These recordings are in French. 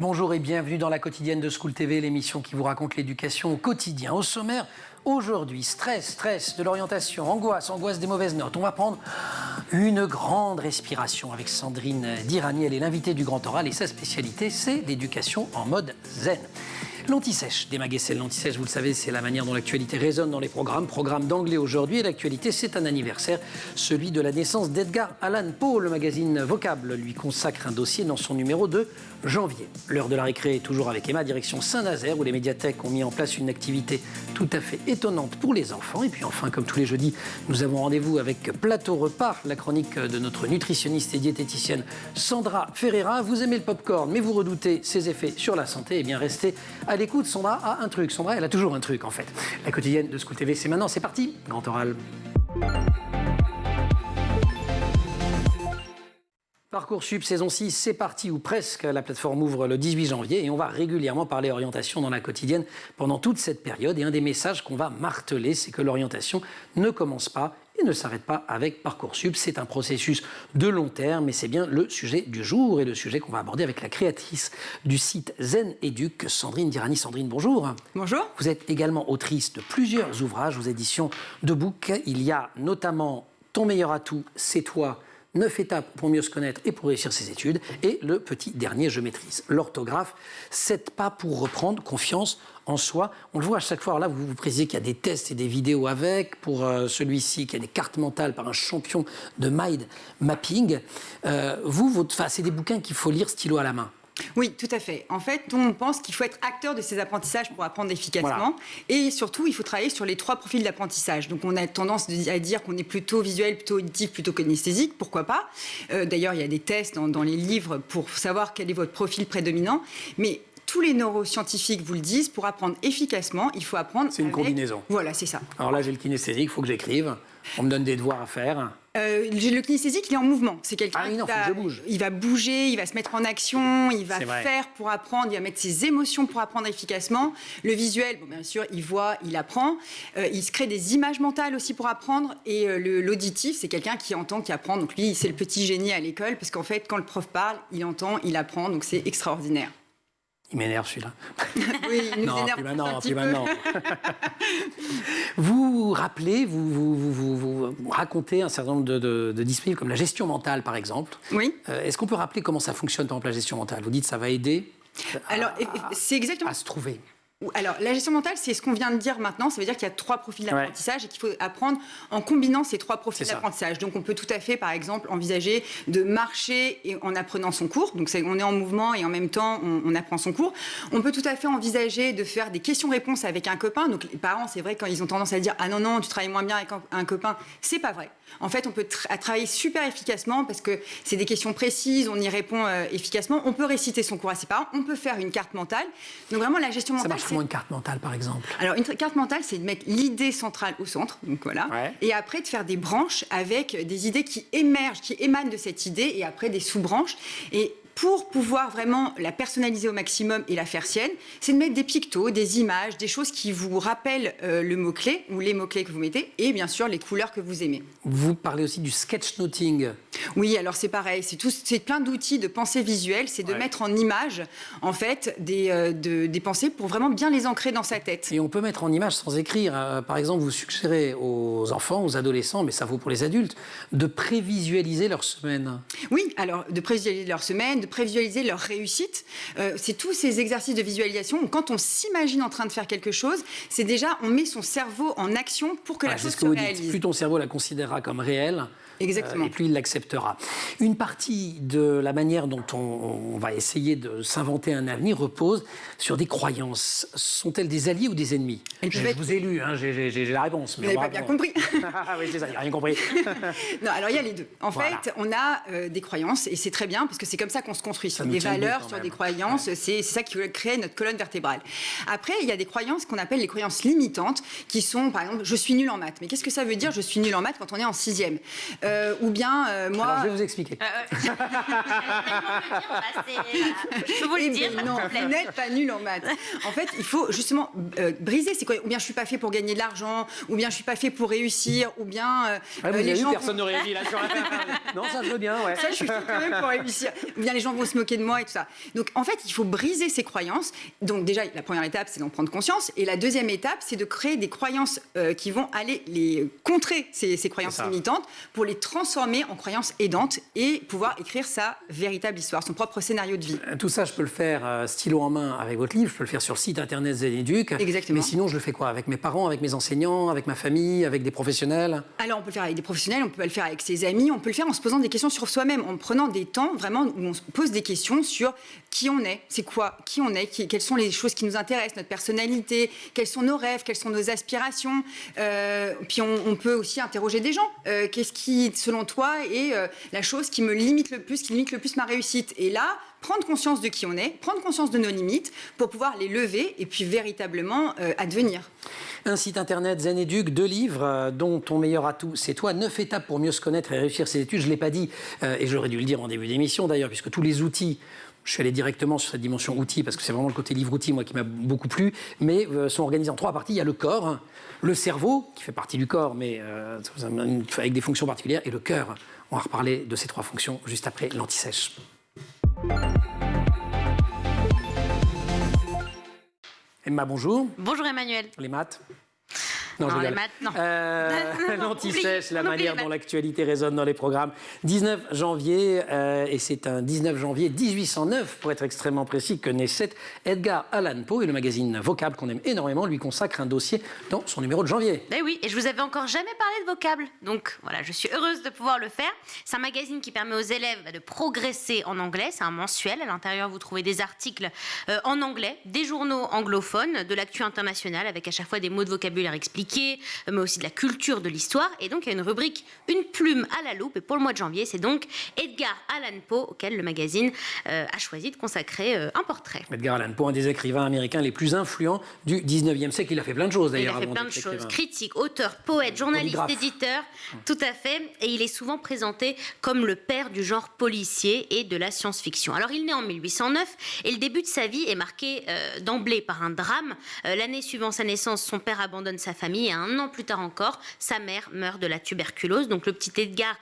Bonjour et bienvenue dans la quotidienne de School TV, l'émission qui vous raconte l'éducation au quotidien. Au sommaire, aujourd'hui, stress de l'orientation, angoisse des mauvaises notes. On va prendre une grande respiration avec Sandrine Dirani. Elle est l'invitée du Grand Oral et sa spécialité, c'est l'éducation en mode zen. L'anti-sèche des Maguessel. L'anti-sèche, vous le savez, c'est la manière dont l'actualité résonne dans les programmes. Programme d'anglais aujourd'hui. Et l'actualité, c'est un anniversaire, celui de la naissance d'Edgar Allan Poe. Le magazine Vocable lui consacre un dossier dans son numéro de janvier. L'heure de la récré est toujours avec Emma, direction Saint-Nazaire, où les médiathèques ont mis en place une activité tout à fait étonnante pour les enfants. Et puis enfin, comme tous les jeudis, nous avons rendez-vous avec Plateau Repas, la chronique de notre nutritionniste et diététicienne Sandra Ferreira. Vous aimez le popcorn, mais vous redoutez ses effets sur la santé. Eh bien, restez à l'écoute. Sandra a un truc. Sandra, elle a toujours un truc, en fait. La quotidienne de School TV, c'est maintenant. C'est parti. Grand Oral. Parcoursup saison 6, c'est parti ou presque. La plateforme ouvre le 18 janvier et on va régulièrement parler orientation dans la quotidienne pendant toute cette période. Et un des messages qu'on va marteler, c'est que l'orientation ne commence pas et ne s'arrête pas avec Parcoursup. C'est un processus de long terme et c'est bien le sujet du jour et le sujet qu'on va aborder avec la créatrice du site Zen Educ, Sandrine Dirani. Sandrine, bonjour. Bonjour. Vous êtes également autrice de plusieurs ouvrages aux éditions de Book. Il y a notamment Ton meilleur atout, c'est toi. 9 étapes pour mieux se connaître et pour réussir ses études. Et le petit dernier, je maîtrise l'orthographe. 7 pas pour reprendre confiance en soi. On le voit à chaque fois. Alors là, vous précisez qu'il y a des tests et des vidéos avec. Pour celui-ci, qu'il y a des cartes mentales par un champion de mind mapping. C'est des bouquins qu'il faut lire stylo à la main. Oui, tout à fait. En fait, on pense qu'il faut être acteur de ses apprentissages pour apprendre efficacement. Voilà. Et surtout, il faut travailler sur les 3 profils d'apprentissage. Donc, on a tendance à dire qu'on est plutôt visuel, plutôt auditif, plutôt kinesthésique. Pourquoi pas ? D'ailleurs, il y a des tests dans les livres pour savoir quel est votre profil prédominant. Mais tous les neuroscientifiques vous le disent, pour apprendre efficacement, il faut apprendre C'est une combinaison. Voilà, c'est ça. Alors là, j'ai le kinesthésique, il faut que j'écrive. On me donne des devoirs à faire. Le kinesthésique, il est en mouvement. C'est quelqu'un il va bouger, il va se mettre en action, il va faire pour apprendre, il va mettre ses émotions pour apprendre efficacement. Le visuel, bien sûr, il voit, il apprend. Il se crée des images mentales aussi pour apprendre. Et l'auditif, c'est quelqu'un qui entend, qui apprend. Donc lui, c'est le petit génie à l'école, parce qu'en fait, quand le prof parle, il entend, il apprend. Donc c'est extraordinaire. Il m'énerve celui-là. Oui, il nous énerve plus maintenant. Vous rappelez, vous racontez un certain nombre de dispositifs comme la gestion mentale, par exemple. Oui. Est-ce qu'on peut rappeler comment ça fonctionne, par exemple, la gestion mentale ? Vous dites que ça va aider c'est exactement... à se trouver. Alors, la gestion mentale, c'est ce qu'on vient de dire maintenant. Ça veut dire qu'il y a 3 profils d'apprentissage et qu'il faut apprendre en combinant ces 3 profils d'apprentissage. Donc, on peut tout à fait, par exemple, envisager de marcher en apprenant son cours. Donc, on est en mouvement et en même temps, on apprend son cours. On peut tout à fait envisager de faire des questions-réponses avec un copain. Donc, les parents, c'est vrai, quand ils ont tendance à dire « Ah non, tu travailles moins bien avec un copain », c'est pas vrai. En fait, on peut travailler super efficacement parce que c'est des questions précises, on y répond efficacement. On peut réciter son cours à ses parents, on peut faire une carte mentale. Donc, vraiment, la gestion mentale... Comment une carte mentale, par exemple ? Alors, une carte mentale, c'est de mettre l'idée centrale au centre, donc voilà, et après de faire des branches avec des idées qui émergent, qui émanent de cette idée, et après des sous-branches. Et pour pouvoir vraiment la personnaliser au maximum et la faire sienne, c'est de mettre des pictos, des images, des choses qui vous rappellent le mot-clé ou les mots-clés que vous mettez et bien sûr les couleurs que vous aimez. Vous parlez aussi du sketchnoting. Oui, alors c'est pareil, c'est plein d'outils de pensée visuelle, c'est de mettre en image en fait des pensées pour vraiment bien les ancrer dans sa tête. Et on peut mettre en image sans écrire. Par exemple, vous suggérez aux enfants, aux adolescents, mais ça vaut pour les adultes, de prévisualiser leur semaine. Oui, alors de prévisualiser leur semaine, de prévisualiser leur réussite. C'est tous ces exercices de visualisation où quand on s'imagine en train de faire quelque chose, c'est déjà, on met son cerveau en action pour que la chose se réalise. Plus ton cerveau la considérera comme réelle, exactement. Et plus il l'acceptera. Une partie de la manière dont on va essayer de s'inventer un avenir repose sur des croyances. Sont-elles des alliés ou des ennemis ? Je vous ai lu, j'ai la réponse. Mais vous n'avez pas bien compris. Oui, c'est ça, il n'a rien compris. Non, alors il y a les deux. En fait, on a des croyances, et c'est très bien, parce que c'est comme ça qu'on se construit, sur des valeurs, sur des croyances. C'est ça qui crée notre colonne vertébrale. Après, il y a des croyances qu'on appelle les croyances limitantes, qui sont, par exemple, je suis nul en maths. Mais qu'est-ce que ça veut dire, je suis nul en maths, quand on est en 6e ? ou bien moi... Alors, je vais vous expliquer. Je peux vous le dire. Non, vous n'êtes pas nul en maths. En fait, il faut justement briser. C'est quoi? Ou bien je suis pas fait pour gagner de l'argent, ou bien je suis pas fait pour réussir, ou bien les gens... Personne n'aurait réagi là sur la... Non, ça je veux bien, ouais. Ça, je suis fait quand même pour réussir. Ou bien les gens vont se moquer de moi et tout ça. Donc, en fait, il faut briser ces croyances. Donc, déjà, la première étape, c'est d'en prendre conscience. Et la deuxième étape, c'est de créer des croyances qui vont aller les contrer, ces croyances limitantes, pour les transformer en croyances aidantes et pouvoir écrire sa véritable histoire, son propre scénario de vie. Tout ça, je peux le faire stylo en main avec votre livre, je peux le faire sur le site internet Zeneduc. Exactement. Mais sinon, je le fais quoi? Avec mes parents, avec mes enseignants, avec ma famille, avec des professionnels? Alors, on peut le faire avec des professionnels, on peut le faire avec ses amis, on peut le faire en se posant des questions sur soi-même, en prenant des temps vraiment où on se pose des questions sur qui on est, c'est quoi, qui on est, quelles sont les choses qui nous intéressent, notre personnalité, quels sont nos rêves, quelles sont nos aspirations. Puis on peut aussi interroger des gens. Qu'est-ce qui, selon toi, est la chose qui me limite le plus, qui limite le plus ma réussite? Et là, prendre conscience de qui on est, prendre conscience de nos limites pour pouvoir les lever et puis véritablement advenir. Un site internet Zeneduc, 2 livres, dont ton meilleur atout, c'est toi. 9 étapes pour mieux se connaître et réussir ses études. Je ne l'ai pas dit, et j'aurais dû le dire en début d'émission d'ailleurs, puisque tous les outils, je suis allé directement sur cette dimension outils, parce que c'est vraiment le côté livre-outil, moi, qui m'a beaucoup plu, mais sont organisés en 3 parties. Il y a le corps, le cerveau, qui fait partie du corps, mais avec des fonctions particulières, et le cœur. On va reparler de ces 3 fonctions juste après l'anti-sèche. Emma, bonjour. Bonjour Emmanuel. Les maths? Non, non, je les maths, non. L'anti-sèche, la manière dont l'actualité résonne dans les programmes. 19 janvier, et c'est un 19 janvier 1809, pour être extrêmement précis, que naît Edgar Allan Poe, et le magazine Vocable, qu'on aime énormément, lui consacre un dossier dans son numéro de janvier. Eh oui, et je vous avais encore jamais parlé de Vocable. Donc voilà, je suis heureuse de pouvoir le faire. C'est un magazine qui permet aux élèves de progresser en anglais. C'est un mensuel. À l'intérieur, vous trouvez des articles en anglais, des journaux anglophones, de l'actu internationale, avec à chaque fois des mots de vocabulaire expliqués, mais aussi de la culture, de l'histoire. Et donc, il y a une rubrique Une plume à la loupe. Et pour le mois de janvier, c'est donc Edgar Allan Poe, auquel le magazine a choisi de consacrer un portrait. Edgar Allan Poe, un des écrivains américains les plus influents du 19e siècle. Il a fait plein de choses, d'ailleurs. Il a fait plein de choses. Critique, auteur, poète, journaliste, éditeur. Tout à fait. Et il est souvent présenté comme le père du genre policier et de la science-fiction. Alors, il naît en 1809 et le début de sa vie est marqué d'emblée par un drame. L'année suivant sa naissance, son père abandonne sa famille. Et 1 an plus tard encore, sa mère meurt de la tuberculose. Donc le petit Edgar,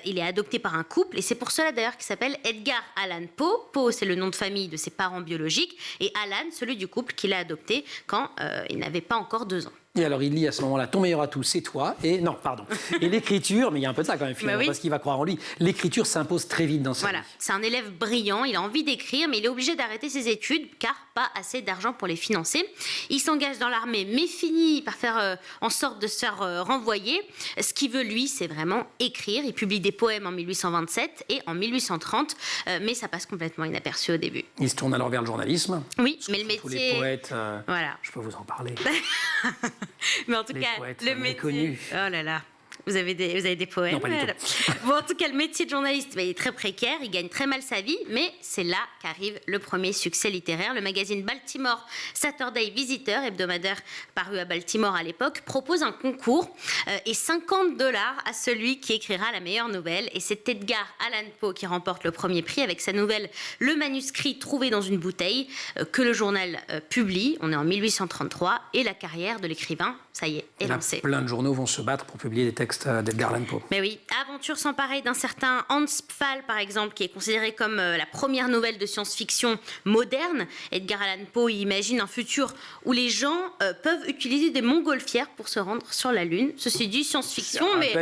il est adopté par un couple. Et c'est pour cela d'ailleurs qu'il s'appelle Edgar Allan Poe. Poe, c'est le nom de famille de ses parents biologiques. Et Allan, celui du couple qu'il a adopté quand il n'avait pas encore 2 ans. Et alors, il lit à ce moment-là, ton meilleur atout, c'est toi. Et non, pardon. Et l'écriture, mais il y a un peu de ça quand même, finalement, parce qu'il va croire en lui. L'écriture s'impose très vite dans sa vie. Voilà, c'est un élève brillant, il a envie d'écrire, mais il est obligé d'arrêter ses études, car pas assez d'argent pour les financer. Il s'engage dans l'armée, mais finit par faire en sorte de se faire renvoyer. Ce qu'il veut, lui, c'est vraiment écrire. Il publie des poèmes en 1827 et en 1830, mais ça passe complètement inaperçu au début. Il se tourne alors vers le journalisme. Oui, mais le métier... Tous les poètes, voilà. Je peux vous en parler. Mais en tout cas, le métier... Oh là là. Vous avez des poèmes. Non, pas du tout. Bon, en tout cas, le métier de journaliste, il est très précaire, il gagne très mal sa vie, mais c'est là qu'arrive le premier succès littéraire. Le magazine Baltimore Saturday Visitor, hebdomadaire paru à Baltimore à l'époque, propose un concours et $50 à celui qui écrira la meilleure nouvelle. Et c'est Edgar Allan Poe qui remporte le premier prix avec sa nouvelle Le manuscrit trouvé dans une bouteille, que le journal publie. On est en 1833 et la carrière de l'écrivain, ça y est lancée. Plein de journaux vont se battre pour publier des textes d'Edgar Allan Poe. Mais oui, aventure sans pareil d'un certain Hans Pfaall, par exemple, qui est considéré comme la première nouvelle de science-fiction moderne. Edgar Allan Poe imagine un futur où les gens peuvent utiliser des montgolfières pour se rendre sur la Lune. Ceci dit, science-fiction, mais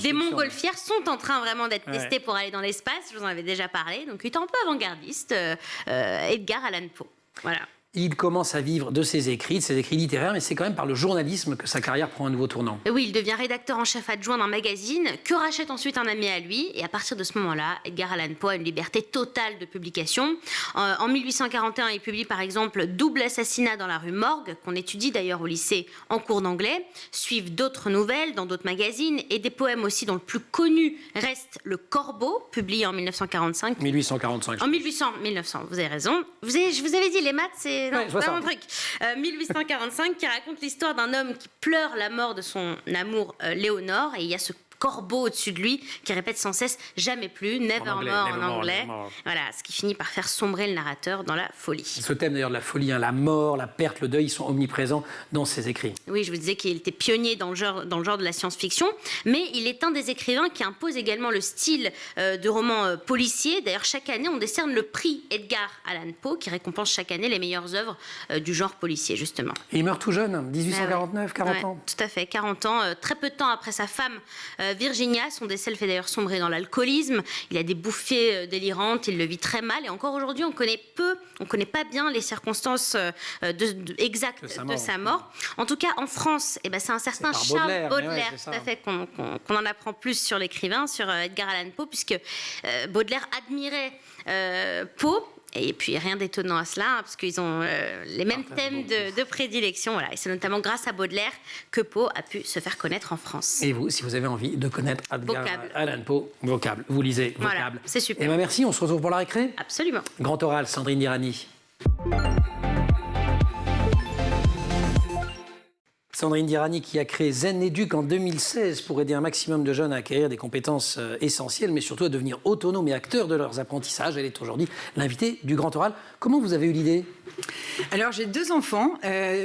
des montgolfières sont en train vraiment d'être testées pour aller dans l'espace. Je vous en avais déjà parlé. Donc, il est un peu avant-gardiste, Edgar Allan Poe. Voilà. Il commence à vivre de ses écrits littéraires, mais c'est quand même par le journalisme que sa carrière prend un nouveau tournant. Oui, il devient rédacteur en chef adjoint d'un magazine que rachète ensuite un ami à lui. Et à partir de ce moment-là, Edgar Allan Poe a une liberté totale de publication. En 1841, il publie par exemple Double assassinat dans la rue Morgue, qu'on étudie d'ailleurs au lycée en cours d'anglais. Suivent d'autres nouvelles dans d'autres magazines et des poèmes aussi dont le plus connu reste Le Corbeau, publié en 1945. 1845. En 1900, vous avez raison. Je vous avais dit, les maths, c'est pas mon truc. 1845, qui raconte l'histoire d'un homme qui pleure la mort de son amour Léonore. Et il y a ce corbeau au-dessus de lui qui répète sans cesse « jamais plus »,« nevermore » en anglais. Voilà, ce qui finit par faire sombrer le narrateur dans la folie. Ce thème d'ailleurs de la folie, la mort, la perte, le deuil, ils sont omniprésents dans ses écrits. Oui, je vous disais qu'il était pionnier dans le genre de la science-fiction, mais il est un des écrivains qui impose également le style de roman policier. D'ailleurs, chaque année, on décerne le prix Edgar Allan Poe, qui récompense chaque année les meilleures œuvres du genre policier, justement. Et il meurt tout jeune, 1849, 40 ans. Tout à fait, 40 ans. Très peu de temps après sa femme Virginia, son décès le fait d'ailleurs sombrer dans l'alcoolisme. Il a des bouffées délirantes, il le vit très mal. Et encore aujourd'hui, on connaît pas bien les circonstances exactes de sa mort. En tout cas, en France, c'est un certain Charles Baudelaire, tout à fait, qu'on en apprend plus sur l'écrivain, sur Edgar Allan Poe, puisque Baudelaire admirait Poe. Et puis rien d'étonnant à cela, parce qu'ils ont les mêmes thèmes de prédilection. Voilà. Et c'est notamment grâce à Baudelaire que Poe a pu se faire connaître en France. Et vous, si vous avez envie de connaître Edgar Allan Poe, vocable, vous lisez vocable. Voilà, c'est super. Et merci, on se retrouve pour la récré. Absolument. Grand oral, Sandrine Dirani. Sandrine Dirani qui a créé Zen Éduc en 2016 pour aider un maximum de jeunes à acquérir des compétences essentielles, mais surtout à devenir autonomes et acteurs de leurs apprentissages. Elle est aujourd'hui l'invitée du Grand Oral. Comment vous avez eu l'idée ? Alors, j'ai 2 enfants,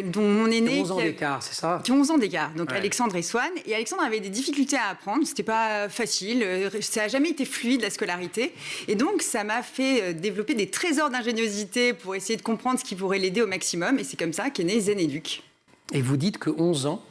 dont mon aîné... Qui ont 11 ans d'écart, c'est ça ? Qui ont 11 ans d'écart, donc Alexandre et Swan. Et Alexandre avait des difficultés à apprendre, c'était pas facile, ça n'a jamais été fluide, la scolarité. Et donc, ça m'a fait développer des trésors d'ingéniosité pour essayer de comprendre ce qui pourrait l'aider au maximum. Et c'est comme ça qu'est né Zen Éduc. Et vous dites que 11 ans,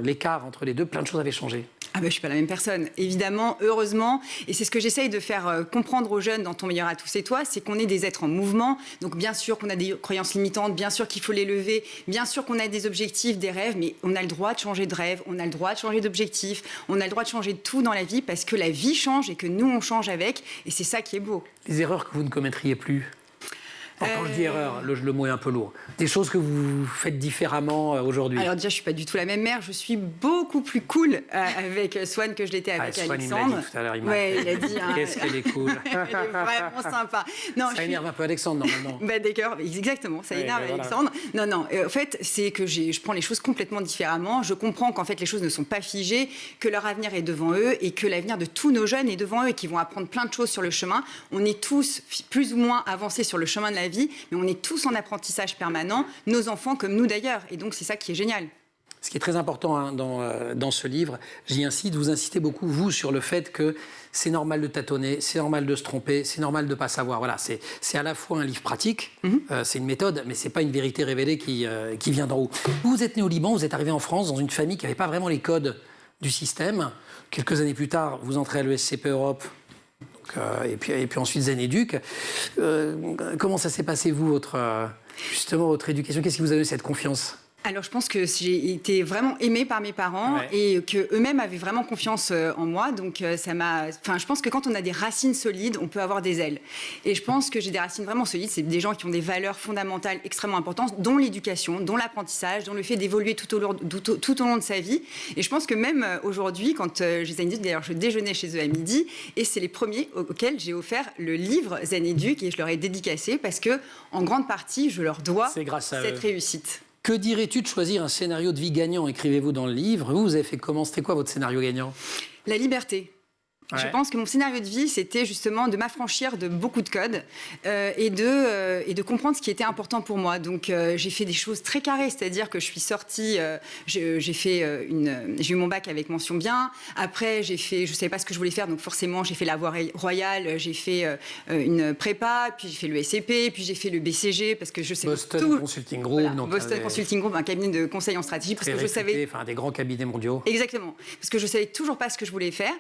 l'écart entre les deux, plein de choses avaient changé. Je ne suis pas la même personne, évidemment, heureusement. Et c'est ce que j'essaye de faire comprendre aux jeunes dans Ton meilleur à tous et toi, c'est qu'on est des êtres en mouvement. Donc bien sûr qu'on a des croyances limitantes, bien sûr qu'il faut les lever, bien sûr qu'on a des objectifs, des rêves, mais on a le droit de changer de rêve, on a le droit de changer d'objectif, on a le droit de changer de tout dans la vie parce que la vie change et que nous, on change avec. Et c'est ça qui est beau. Les erreurs que vous ne commettriez plus ? Quand je dis erreur, le mot est un peu lourd. Des choses que vous faites différemment aujourd'hui. Alors déjà, je suis pas du tout la même mère. Je suis beaucoup plus cool avec Swan que je l'étais avec Alexandre. Swan, il l'a dit tout à l'heure. Il a dit. Qu'est-ce qu'elle est cool. Elle est vraiment sympa. Non, ça énerve un peu Alexandre, normalement. D'accord, exactement. Ça énerve Alexandre. Voilà. Non. En fait, c'est que je prends les choses complètement différemment. Je comprends qu'en fait, les choses ne sont pas figées, que leur avenir est devant eux et que l'avenir de tous nos jeunes est devant eux et qu'ils vont apprendre plein de choses sur le chemin. On est tous plus ou moins avancés sur le chemin de la vie, mais on est tous en apprentissage permanent, nos enfants comme nous d'ailleurs. Et donc, c'est ça qui est génial. Ce qui est très important dans ce livre, j'y insiste, vous insistez beaucoup, vous, sur le fait que c'est normal de tâtonner, c'est normal de se tromper, c'est normal de ne pas savoir. Voilà, c'est à la fois un livre pratique, c'est une méthode, mais ce n'est pas une vérité révélée qui vient d'en haut. Vous êtes né au Liban, vous êtes arrivé en France dans une famille qui n'avait pas vraiment les codes du système. Quelques années plus tard, vous entrez à l'ESCP Europe. Et puis ensuite Zen Éduc. Comment ça s'est passé, vous, justement, votre éducation ? Qu'est-ce qui vous a donné cette confiance ? Alors, je pense que j'ai été vraiment aimée par mes parents et qu'eux-mêmes avaient vraiment confiance en moi. Donc, ça m'a... Enfin, je pense que quand on a des racines solides, on peut avoir des ailes. Et je pense que j'ai des racines vraiment solides. C'est des gens qui ont des valeurs fondamentales extrêmement importantes, dont l'éducation, dont l'apprentissage, dont le fait d'évoluer tout au long de sa vie. Et je pense que même aujourd'hui, quand j'ai Zen Éduc, d'ailleurs, je déjeunais chez eux à midi, et c'est les premiers auxquels j'ai offert le livre Zen Éduc, et je leur ai dédicacé parce que, en grande partie, je leur dois cette réussite. Que dirais-tu de choisir un scénario de vie gagnant, écrivez-vous dans le livre. Vous avez fait comment ? C'était quoi votre scénario gagnant ? La liberté. Je pense que mon scénario de vie, c'était justement de m'affranchir de beaucoup de codes et de comprendre ce qui était important pour moi. Donc, j'ai fait des choses très carrées, c'est-à-dire que je suis sortie, j'ai eu mon bac avec mention bien. Après, je ne savais pas ce que je voulais faire, donc forcément, j'ai fait la voie royale, j'ai fait une prépa, puis j'ai fait le SCP, puis j'ai fait le BCG, parce que je sais Boston Consulting Group. Voilà, Boston Consulting Group, un cabinet de conseil en stratégie, parce que je savais... Enfin, des grands cabinets mondiaux. Exactement, parce que je ne savais toujours pas ce que je voulais faire.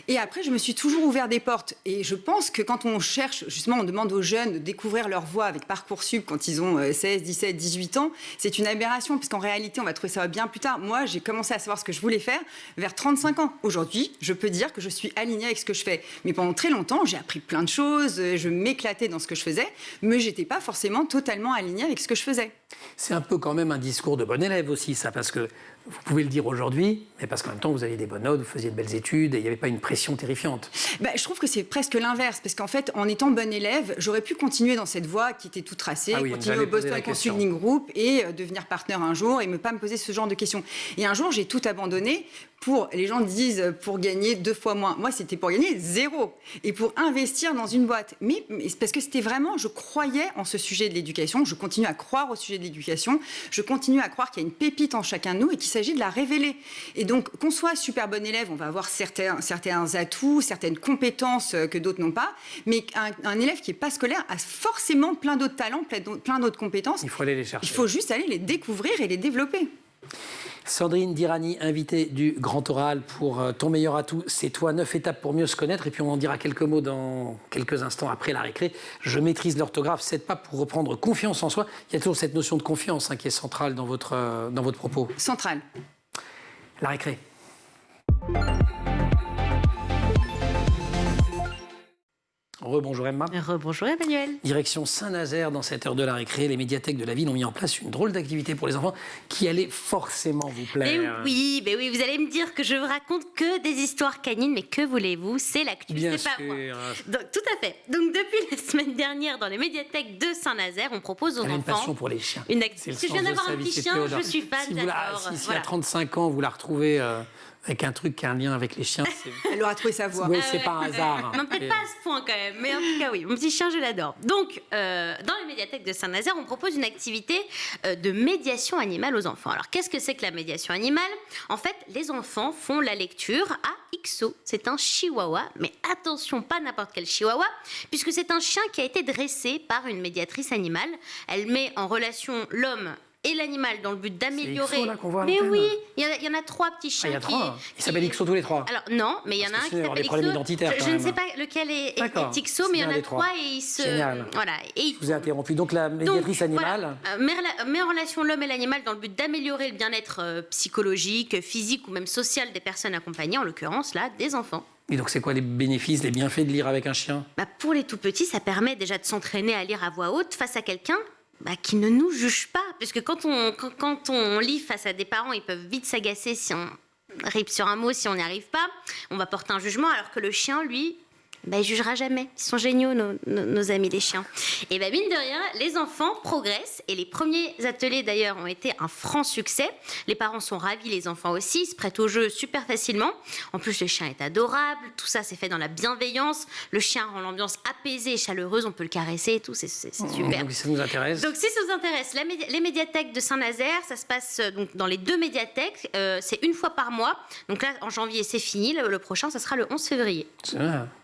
Et après, je me suis toujours ouvert des portes. Et je pense que quand on cherche, justement, on demande aux jeunes de découvrir leur voie avec Parcoursup quand ils ont 16, 17, 18 ans, c'est une aberration, parce qu'en réalité, on va trouver ça bien plus tard. Moi, j'ai commencé à savoir ce que je voulais faire vers 35 ans. Aujourd'hui, je peux dire que je suis alignée avec ce que je fais. Mais pendant très longtemps, j'ai appris plein de choses, je m'éclatais dans ce que je faisais, mais je n'étais pas forcément totalement alignée avec ce que je faisais. C'est un peu quand même un discours de bon élève aussi, ça, parce que Vous pouvez le dire aujourd'hui, mais parce qu'en même temps, vous aviez des bonnes notes, vous faisiez de belles études et il n'y avait pas une pression terrifiante. Je trouve que c'est presque l'inverse, parce qu'en fait, en étant bonne élève, j'aurais pu continuer dans cette voie qui était toute tracée, continuer au Boston Consulting Group et devenir partenaire un jour et ne pas me poser ce genre de questions. Et un jour, j'ai tout abandonné. Les gens disent pour gagner 2 fois moins. Moi, c'était pour gagner 0 et pour investir dans une boîte. Mais parce que c'était vraiment, je croyais en ce sujet de l'éducation, je continue à croire au sujet de l'éducation, je continue à croire qu'il y a une pépite en chacun de nous et qu'il s'agit de la révéler. Et donc, qu'on soit super bon élève, on va avoir certains atouts, certaines compétences que d'autres n'ont pas, mais un élève qui n'est pas scolaire a forcément plein d'autres talents, plein d'autres compétences. Il faut aller les chercher. Il faut juste aller les découvrir et les développer. Sandrine Dirani, invitée du Grand Oral pour Ton meilleur atout, c'est toi, 9 étapes pour mieux se connaître. Et puis on en dira quelques mots dans quelques instants après la récré. Je maîtrise l'orthographe, 7 pas pour reprendre confiance en soi. Il y a toujours cette notion de confiance qui est centrale dans votre propos. Centrale. La récré. Rebonjour Emma. Rebonjour Emmanuel. Direction Saint-Nazaire, dans cette heure de la récré, les médiathèques de la ville ont mis en place une drôle d'activité pour les enfants qui allait forcément vous plaire. Mais oui, vous allez me dire que je vous raconte que des histoires canines, mais que voulez-vous, c'est l'actu, c'est pas moi. Donc, tout à fait. Donc depuis la semaine dernière, dans les médiathèques de Saint-Nazaire, on propose aux enfants... une passion pour les chiens. Une activité. Si je viens d'avoir un petit chien, je suis fan, j'adore. Si à 35 ans, vous la retrouvez... avec un truc qui a un lien avec les chiens. Elle aura trouvé sa voix. Oui, c'est pas un hasard. Non, peut-être pas à ce point quand même, mais en tout cas oui. Mon petit chien, je l'adore. Donc, dans les médiathèques de Saint-Nazaire, on propose une activité de médiation animale aux enfants. Alors, qu'est-ce que c'est que la médiation animale ? En fait, les enfants font la lecture à XO. C'est un chihuahua, mais attention, pas n'importe quel chihuahua, puisque c'est un chien qui a été dressé par une médiatrice animale. Elle met en relation l'homme et l'animal dans le but d'améliorer. C'est XO, là, qu'on voit à mais l'antenne. oui, il y en a 3 petits chiens. Il y a 3. Ils s'appellent XO tous les 3. Alors non, mais il y en a un qui s'appelle XO. Je ne sais pas lequel est XO, mais il y en a 3 et ils se... Génial. Voilà. Je vous ai interrompu. Donc la médiatrice animale... Voilà, met en relation l'homme et l'animal dans le but d'améliorer le bien-être psychologique, physique ou même social des personnes accompagnées, en l'occurrence là, des enfants. Et donc c'est quoi les bénéfices, les bienfaits de lire avec un chien ? Pour les tout-petits, ça permet déjà de s'entraîner à lire à voix haute face à quelqu'un qui ne nous juge pas. Parce que quand on lit face à des parents, ils peuvent vite s'agacer si on ripe sur un mot, si on n'y arrive pas. On va porter un jugement, alors que le chien, lui... il jugera jamais. Ils sont géniaux, nos amis les chiens. Et mine de rien, les enfants progressent. Et les premiers ateliers, d'ailleurs, ont été un franc succès. Les parents sont ravis, les enfants aussi. Ils se prêtent au jeu super facilement. En plus, le chien est adorable. Tout ça, c'est fait dans la bienveillance. Le chien rend l'ambiance apaisée et chaleureuse. On peut le caresser et tout. C'est super. Donc, ça nous intéresse. Donc, si ça vous intéresse, les médiathèques de Saint-Nazaire, ça se passe donc, dans les 2 médiathèques. C'est une fois par mois. Donc là, en janvier, c'est fini. Le prochain, ça sera le 11 février.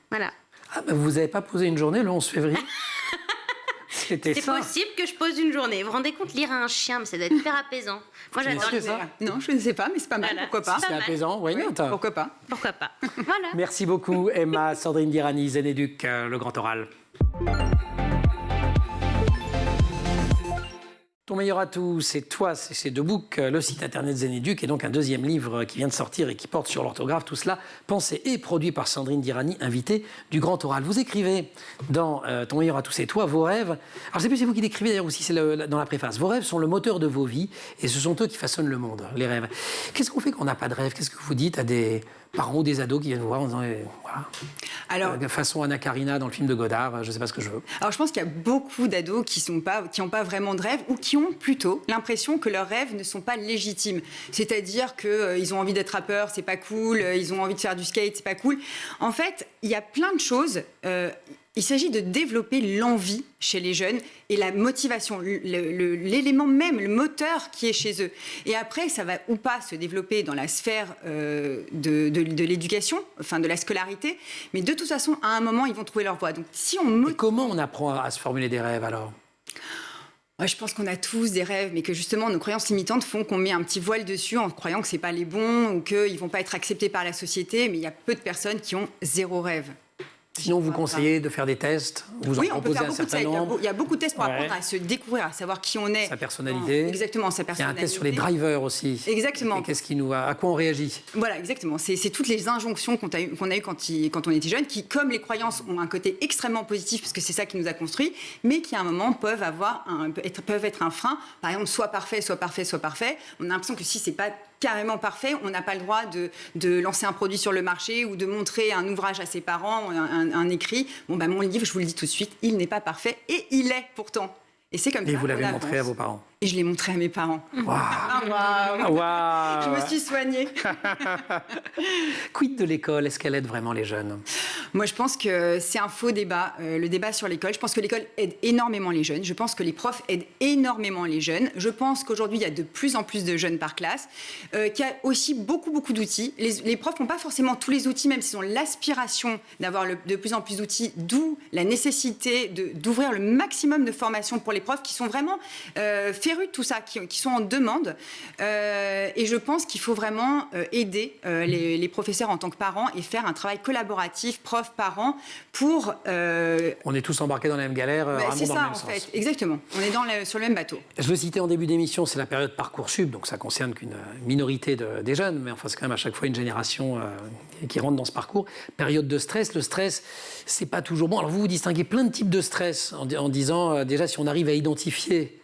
Voilà. Vous n'avez pas posé une journée le 11 février? C'est possible que je pose une journée. Vous vous rendez compte, lire à un chien, mais ça doit être hyper apaisant. Moi, j'adore lire. Non, je ne sais pas, mais c'est pas mal. Pourquoi pas? C'est apaisant, oui. Pourquoi pas? Pourquoi pas? Voilà. Merci beaucoup, Emma. Sandrine Dirani, Zénéduc, le Grand Oral. Ton meilleur atout, c'est toi, c'est The Book, le site internet Zénéduc, et donc un deuxième livre qui vient de sortir et qui porte sur l'orthographe. Tout cela pensé et produit par Sandrine Dirani, invitée du Grand Oral. Vous écrivez dans Ton meilleur atout, c'est toi, vos rêves. Alors je sais plus, c'est vous qui l'écrivez d'ailleurs aussi, c'est dans la préface. Vos rêves sont le moteur de vos vies et ce sont eux qui façonnent le monde, les rêves. Qu'est-ce qu'on fait quand on n'a pas de rêve? Qu'est-ce que vous dites à des parents ou des ados qui viennent vous voir en disant voilà. Alors, de façon Anna Karina dans le film de Godard, je ne sais pas ce que je veux. Alors je pense qu'il y a beaucoup d'ados qui n'ont pas vraiment de rêve ou qui ont plutôt l'impression que leurs rêves ne sont pas légitimes. C'est-à-dire qu'ils ont envie d'être rappeurs, c'est pas cool, ils ont envie de faire du skate, c'est pas cool. En fait, il y a plein de choses. Il s'agit de développer l'envie chez les jeunes et la motivation, l'élément même, le moteur qui est chez eux. Et après, ça va ou pas se développer dans la sphère de l'éducation, enfin de la scolarité, mais de toute façon, à un moment, ils vont trouver leur voie. Donc, si on... Et comment on apprend à se formuler des rêves alors ? Je pense qu'on a tous des rêves, mais que justement nos croyances limitantes font qu'on met un petit voile dessus en croyant que c'est pas les bons ou qu'ils vont pas être acceptés par la société. Mais il y a peu de personnes qui ont zéro rêve. Sinon, vous conseillez de faire des tests, vous en proposez un certain nombre. Il y a beaucoup de tests pour apprendre à se découvrir, à savoir qui on est. Sa personnalité. Exactement, sa personnalité. Il y a un test sur les drivers aussi. Exactement. Et à quoi on réagit? Voilà, exactement. C'est toutes les injonctions qu'on a eues quand on était jeune, qui, comme les croyances, ont un côté extrêmement positif, parce que c'est ça qui nous a construits, mais qui, à un moment, peuvent être un frein. Par exemple, soit parfait, soit parfait, soit parfait. On a l'impression que si c'est pas carrément parfait. On n'a pas le droit de lancer un produit sur le marché ou de montrer un ouvrage à ses parents, un écrit. Mon livre, je vous le dis tout de suite, il n'est pas parfait et il est pourtant. Et c'est comme ça. Et vous l'avez montré à vos parents? Et je l'ai montré à mes parents. Wow. Je me suis soignée. Quid de l'école? Est-ce qu'elle aide vraiment les jeunes? Moi, je pense que c'est un faux débat, le débat sur l'école. Je pense que l'école aide énormément les jeunes. Je pense que les profs aident énormément les jeunes. Je pense qu'aujourd'hui, il y a de plus en plus de jeunes par classe, qu'il y a aussi beaucoup d'outils. Les profs n'ont pas forcément tous les outils, même s'ils ont l'aspiration d'avoir de plus en plus d'outils, d'où la nécessité d'ouvrir le maximum de formations pour les profs qui sont vraiment férus de tout ça, qui sont en demande. Et je pense qu'il faut vraiment aider les professeurs en tant que parents et faire un travail collaboratif, prof-parents, pour... On est tous embarqués dans la même galère, c'est ça, dans le même en sens. fait. Exactement. On est sur le même bateau. Je le citais en début d'émission, c'est la période Parcoursup, donc ça concerne qu'une minorité des jeunes, mais enfin c'est quand même à chaque fois une génération qui rentre dans ce parcours. Période de stress, le stress, c'est pas toujours bon. Alors vous distinguez plein de types de stress en disant déjà si on arrive à identifier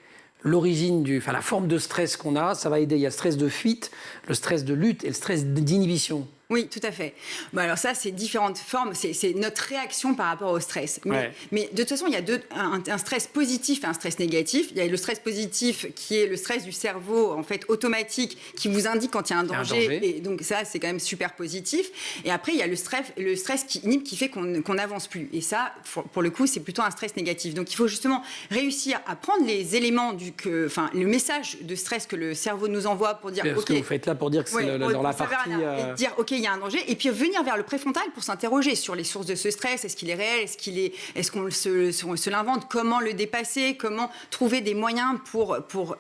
l'origine la forme de stress qu'on a, ça va aider. Il y a le stress de fuite, le stress de lutte et le stress d'inhibition. Oui, tout à fait. Bon, alors ça, c'est différentes formes. C'est notre réaction par rapport au stress. Mais de toute façon, il y a un stress positif et un stress négatif. Il y a le stress positif qui est le stress du cerveau, en fait, automatique, qui vous indique quand il y a un danger. Et donc ça, c'est quand même super positif. Et après, il y a le stress qui inhibe, qui fait qu'on n'avance plus. Et ça, pour le coup, c'est plutôt un stress négatif. Donc il faut justement réussir à prendre les éléments le message de stress que le cerveau nous envoie pour dire... Ce que vous faites là pour dire que c'est dans la partie... Et dire, OK, il y a un danger, et puis venir vers le préfrontal pour s'interroger sur les sources de ce stress. Est-ce qu'il est réel? Est-ce qu'on se l'invente? Comment le dépasser? Comment trouver des moyens pour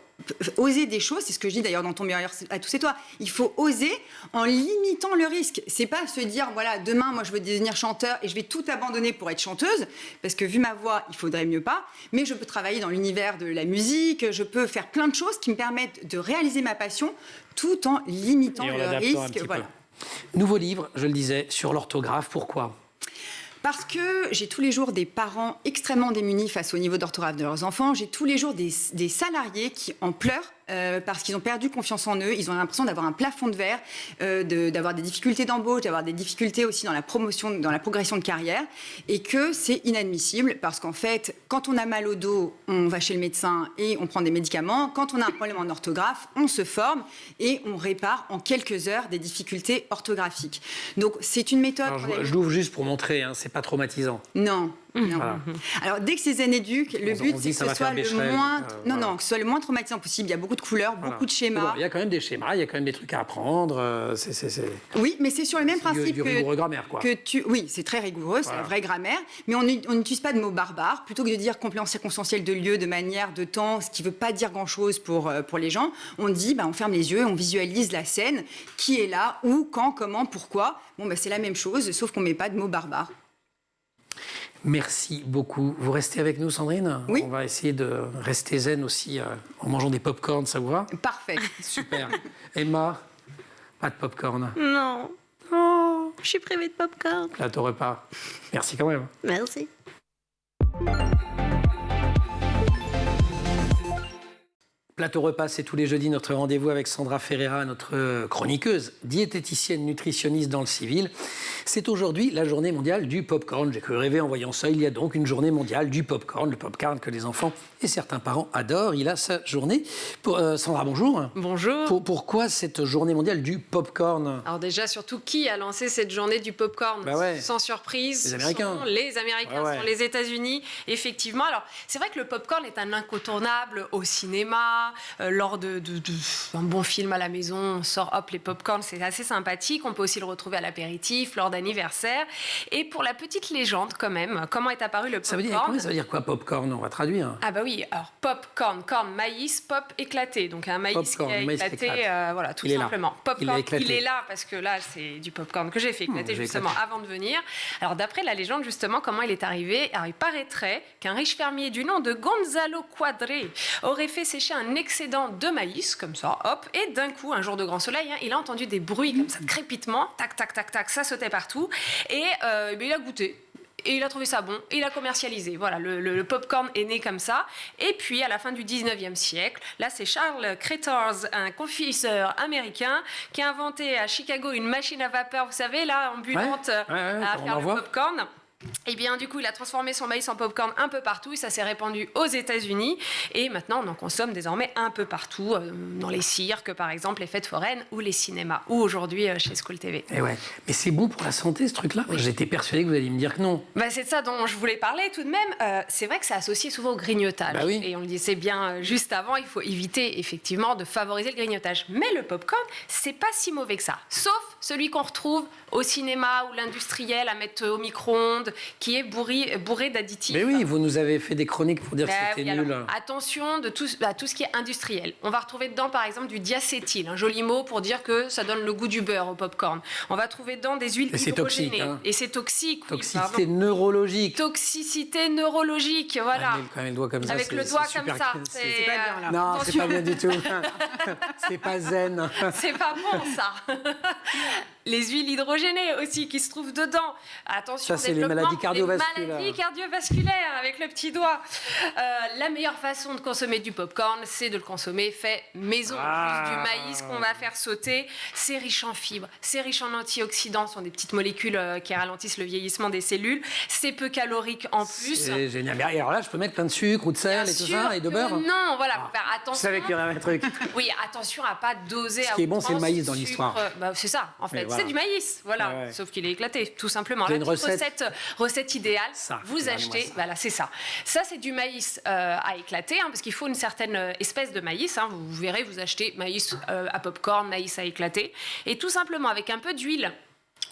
oser des choses? C'est ce que je dis d'ailleurs dans Ton meilleur à tous et toi. Il faut oser en limitant le risque. C'est pas se dire, voilà, demain, moi, je veux devenir chanteur et je vais tout abandonner pour être chanteuse, parce que vu ma voix, il faudrait mieux pas. Mais je peux travailler dans l'univers de la musique, je peux faire plein de choses qui me permettent de réaliser ma passion tout en limitant le risque. Voilà. Nouveau livre, je le disais, sur l'orthographe. Pourquoi ? Parce que j'ai tous les jours des parents extrêmement démunis face au niveau d'orthographe de leurs enfants. J'ai tous les jours des salariés qui en pleurent parce qu'ils ont perdu confiance en eux. Ils ont l'impression d'avoir un plafond de verre, d'avoir des difficultés d'embauche, d'avoir des difficultés aussi dans la promotion, dans la progression de carrière. Et que c'est inadmissible parce qu'en fait, quand on a mal au dos, on va chez le médecin et on prend des médicaments. Quand on a un problème en orthographe, on se forme et on répare en quelques heures des difficultés orthographiques. Donc c'est une méthode... Alors, je l'ouvre juste pour montrer, c'est pas traumatisant. Non. Non. Voilà. Alors, dès que ces années éduquent, le but, c'est que ce soit que ce soit le moins traumatisant possible. Il y a beaucoup de couleurs, beaucoup de schémas. Bon, il y a quand même des schémas, il y a quand même des trucs à apprendre. Oui, mais c'est sur le même principe du rigoureux grammaire, quoi. Oui, c'est très rigoureux, c'est la vraie grammaire. Mais on n'utilise pas de mots barbares. Plutôt que de dire complément circonstanciel de lieu, de manière, de temps, ce qui ne veut pas dire grand-chose pour les gens, on dit, on ferme les yeux, on visualise la scène, qui est là, où, quand, comment, pourquoi. C'est la même chose, sauf qu'on ne met pas de mots barbares. Merci beaucoup. Vous restez avec nous, Sandrine ? Oui. On va essayer de rester zen aussi en mangeant des pop-corn, ça vous va ? Parfait. Super. Emma, pas de pop-corn. Non. Oh, je suis privée de pop-corn. Plateau repas. Merci quand même. Merci. Plateau repas, c'est tous les jeudis notre rendez-vous avec Sandra Ferreira, notre chroniqueuse, diététicienne, nutritionniste dans le civil. C'est aujourd'hui la journée mondiale du popcorn. J'ai cru rêver en voyant ça. Il y a donc une journée mondiale du popcorn, le popcorn que les enfants et certains parents adorent. Il a sa journée. Sandra, bonjour. Bonjour. Pourquoi cette journée mondiale du popcorn ? Alors déjà, surtout, qui a lancé cette journée du popcorn ? Sans surprise, les Américains. Les Américains, sont les États-Unis, effectivement. Alors, c'est vrai que le popcorn est un incontournable au cinéma. Lors d'un bon film à la maison, on sort les popcorn, c'est assez sympathique. On peut aussi le retrouver à l'apéritif, lors d'anniversaire. Et pour la petite légende, quand même, comment est apparu le popcorn ? Ça veut dire quoi, popcorn ? On va traduire. Ah bah oui, alors popcorn, corn, maïs, pop, éclaté. Donc un maïs popcorn, qui a éclaté, voilà, tout simplement. Popcorn, il est là parce que là, c'est du popcorn que j'ai fait éclater justement avant de venir. Alors d'après la légende, justement, comment il est arrivé ? Alors il paraîtrait qu'un riche fermier du nom de Gonzalo Quadré aurait fait sécher un excédent de maïs, comme ça, hop, et d'un coup, un jour de grand soleil, il a entendu des bruits comme ça, de crépitement, tac, tac, tac, tac, ça sautait partout, et il a goûté. et il a trouvé ça bon, et il a commercialisé. Voilà, le popcorn est né comme ça. Et puis, à la fin du 19e siècle, là, c'est Charles Cretors, un confiseur américain, qui a inventé à Chicago une machine à vapeur, vous savez, là, ambulante, à faire le popcorn. Et bien, du coup, il a transformé son maïs en popcorn un peu partout et ça s'est répandu aux États-Unis. Et maintenant, on en consomme désormais un peu partout, dans les cirques, par exemple, les fêtes foraines ou les cinémas, ou aujourd'hui chez School TV. Et ouais. Mais c'est bon pour la santé, ce truc-là. Oui. J'étais persuadée que vous alliez me dire que non. Bah, c'est de ça dont je voulais parler tout de même. C'est vrai que c'est associé souvent au grignotage. Bah oui. Et on le disait bien juste avant, il faut éviter effectivement de favoriser le grignotage. Mais le popcorn, c'est pas si mauvais que ça. Sauf celui qu'on retrouve au cinéma ou l'industriel à mettre au micro-ondes, qui est bourré d'additifs. Mais oui, vous nous avez fait des chroniques pour dire que c'était nul. Alors, attention de tout ce qui est industriel. On va retrouver dedans, par exemple, du diacétyl, un joli mot pour dire que ça donne le goût du beurre au popcorn. On va trouver dedans des huiles hydrogénées. Et c'est toxique. Toxicité neurologique. Toxicité neurologique, voilà. Ah, quand même le doigt comme ça. Avec le doigt comme ça. C'est pas bien, là. Non, c'est pas bien du tout. C'est pas zen. C'est pas bon, ça. Les huiles hydrogénées aussi qui se trouvent dedans. Attention, ça, c'est les maladies cardiovasculaires. Les maladies cardiovasculaires avec le petit doigt. La meilleure façon de consommer du popcorn, c'est de le consommer fait maison. Juste du maïs qu'on va faire sauter. C'est riche en fibres, c'est riche en antioxydants. Ce sont des petites molécules qui ralentissent le vieillissement des cellules. C'est peu calorique en plus. C'est génial. Et alors là, je peux mettre plein de sucre ou de sel et tout ça, et de beurre. Non, voilà, faut faire attention. Je savais qu'il y aurait un truc. Oui, attention à pas doser. Ce qui est bon, c'est le maïs dans l'histoire. C'est ça, en fait. C'est du maïs, voilà. Ouais. Sauf qu'il est éclaté, tout simplement. Là, une recette idéale, ça, vous achetez, voilà, c'est ça. Ça, c'est du maïs à éclater, parce qu'il faut une certaine espèce de maïs. Vous verrez, vous achetez maïs à popcorn, maïs à éclater. Et tout simplement, avec un peu d'huile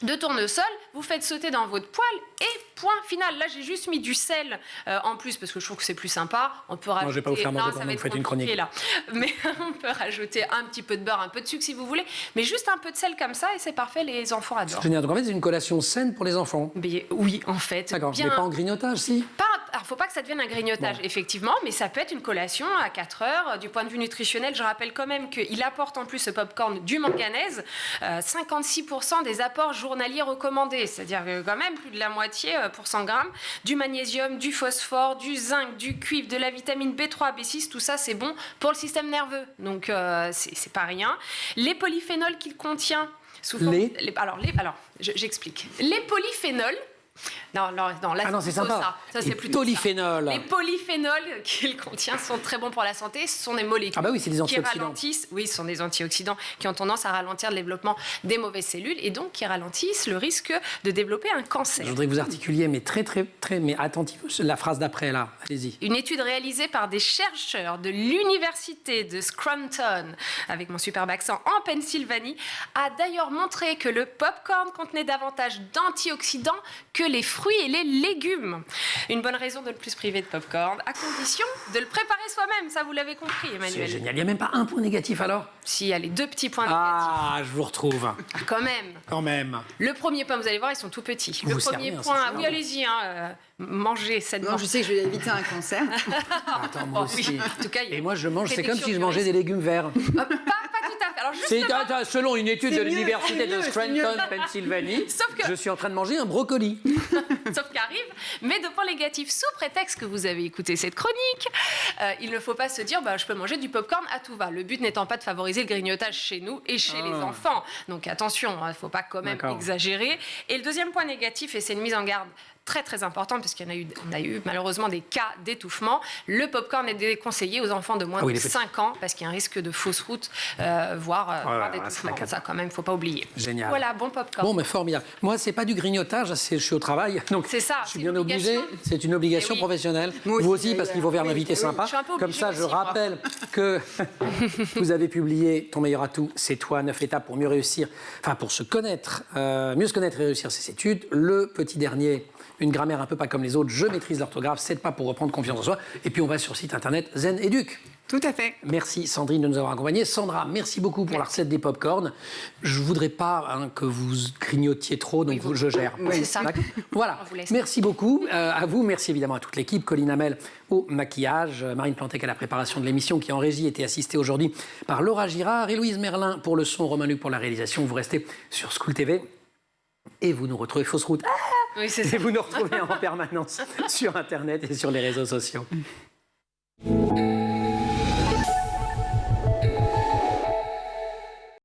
de tournesol, vous faites sauter dans votre poêle et point final. Là, j'ai juste mis du sel en plus parce que je trouve que c'est plus sympa. On peut rajouter. Moi, je vais pas vous faire manger pendant que vous faites une chronique. Là. Mais on peut rajouter un petit peu de beurre, un peu de sucre si vous voulez, mais juste un peu de sel comme ça et c'est parfait. Les enfants adorent. Génial. Donc en fait, c'est une collation saine pour les enfants. Mais, oui, en fait. D'accord. Mais pas en grignotage, si. Alors, faut pas que ça devienne un grignotage, effectivement, mais ça peut être une collation à 4 heures. Du point de vue nutritionnel, je rappelle quand même qu'il apporte en plus ce popcorn du manganèse, 56% des apports journaliers recommandés, c'est-à-dire quand même plus de la moitié pour 100 grammes, du magnésium, du phosphore, du zinc, du cuivre, de la vitamine B3, B6, tout ça c'est bon pour le système nerveux, donc c'est pas rien. Les polyphénols qu'il contient, j'explique. Les polyphénols. Non, là, c'est sympa. Ça, c'est plutôt polyphénols. Les polyphénols qu'il contient sont très bons pour la santé. Ce sont des molécules c'est des antioxydants. qui ralentissent. Oui, ce sont des antioxydants qui ont tendance à ralentir le développement des mauvaises cellules et donc qui ralentissent le risque de développer un cancer. Je voudrais que vous articuliez, mais très attentivement, la phrase d'après là. Allez-y. Une étude réalisée par des chercheurs de l'université de Scranton, avec mon superbe accent, en Pennsylvanie, a d'ailleurs montré que le popcorn contenait davantage d'antioxydants que les fruits et les légumes. Une bonne raison de ne plus se priver de popcorn, à condition de le préparer soi-même. Ça, vous l'avez compris, Emmanuel. C'est génial. Il n'y a même pas un point négatif, alors? Si, il y a les 2 petits points négatifs. Ah, je vous retrouve. Quand même. Quand même. Le premier point, vous allez voir, ils sont tout petits. Le premier point, oui, allez-y, mangez cette Non, je sais que je vais éviter un cancer. Attends, moi aussi. Oui, en tout cas, et moi, je mange, c'est comme si je mangeais des légumes verts. Pas tout à fait. Alors, justement, selon une étude de l'université de Scranton, Pennsylvanie, je suis en train de manger un brocoli. Sauf qu'arrive, mais de points négatifs, sous prétexte que vous avez écouté cette chronique, il ne faut pas se dire je peux manger du popcorn à tout va. Le but n'étant pas de favoriser le grignotage chez nous et chez les enfants. Donc attention, il ne faut pas quand même exagérer. Et le deuxième point négatif, et c'est une mise en garde très très importante, parce qu'on a eu malheureusement des cas d'étouffement. Le popcorn est déconseillé aux enfants de moins de 5 ans, parce qu'il y a un risque de fausse route, voire d'étouffement. Ça quand même, il ne faut pas oublier. Génial. Voilà, bon popcorn. Bon, mais formidable. Moi, c'est pas du grignotage, je suis au travail, donc c'est ça, je suis bien obligé. C'est une obligation professionnelle. Vous aussi, parce qu'il faut faire un invité sympa. Comme ça, je rappelle que vous avez publié Ton meilleur atout, c'est toi, 9 étapes pour mieux réussir, pour se connaître, mieux se connaître et réussir ses études. Le petit dernier, une grammaire un peu pas comme les autres, je maîtrise l'orthographe, 7 pas pour reprendre confiance en soi. Et puis on va sur le site internet Zen Educ. Tout à fait. Merci Sandrine de nous avoir accompagnés. Sandra, merci beaucoup pour la recette des pop-corn. Je ne voudrais pas que vous grignotiez trop, donc je gère. Oui, c'est ça. Voilà. Merci beaucoup à vous. Merci évidemment à toute l'équipe. Colline Hamel au maquillage, Marine Plantec à la préparation de l'émission qui en régie était assistée aujourd'hui par Laura Girard et Louise Merlin pour le son, Romain Luc pour la réalisation. Vous restez sur School TV et vous nous retrouvez Fausse Route. Oui, et vous nous retrouvez en permanence sur Internet et sur les réseaux sociaux.